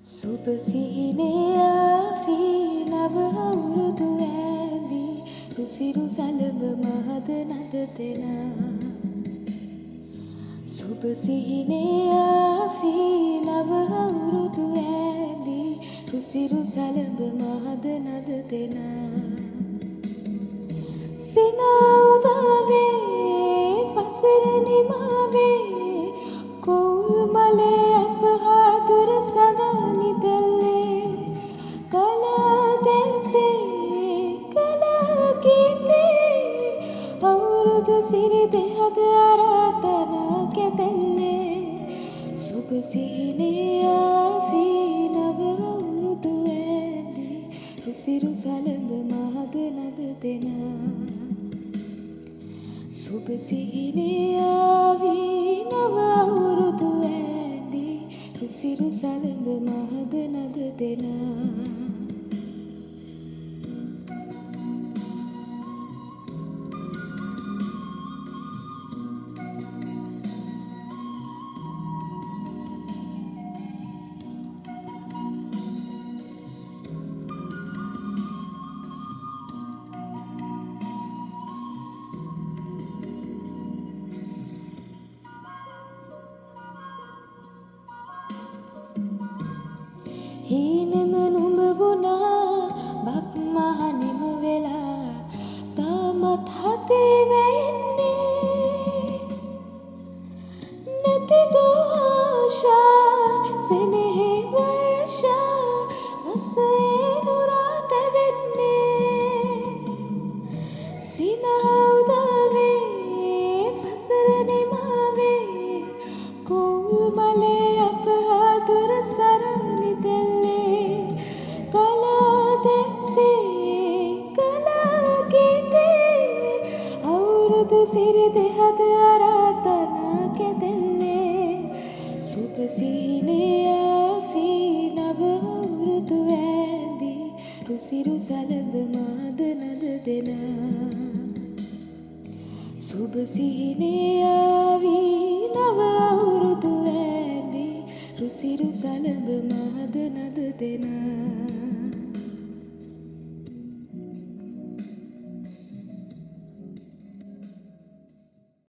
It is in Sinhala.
සුබ සිහිනේ ආවී නව අවුරුදු ඇඳී රුසිරු සැලඹ මහද නද දෙනා. සුබ සිහිනේ ආවී නව අවුරුදු ඇඳී රුසිරු සැලඹ මහද නද දෙනා. සිනා උදාවේ වසර නිමාවේ කොවුල් මලේ අප හා දුර සනනි දෙල්ලේ කලා දැන්සේ කලා ගීතේ අවුරුදු සිරි දෙහද අරාතන කැතැල්ලේ සුබ සිහිනේ ආවී නව අවුරුදු ඇඳී රුසිරු සැලඹ මහද නද දෙනා. සුබ සිහිනේ ආවී නව අවුරුදු ඇඳී රුසිරු සැලඹ මහද නද දෙනා. හීනෙම නුඹ වුණා බක් මහනිම වෙලා තාමත් හතේ වැයෙන්නේ නැතිදෝ ආශා සෙනෙහේ වර්ෂා රසයේ නුරා තැවෙන්නේ සිනා උදාවේ වසර නිමාවේ කොවුල් මලේ අප හා දුර සරණි දෙල්ලේ කලා දැන්සේ කලා ගීතේ අවුරුදු සිරි දෙහද අරාතන කැදෙල්ලේ සුබ සිහිනේ ආවී නව අවුරුදු ඇඳී රුසිරු සැලඹ මහද නද දෙනා. සුබ සිහිනේ ආවී නව අවුරුදු ඇඳී රුසිරු සැලඹ මහද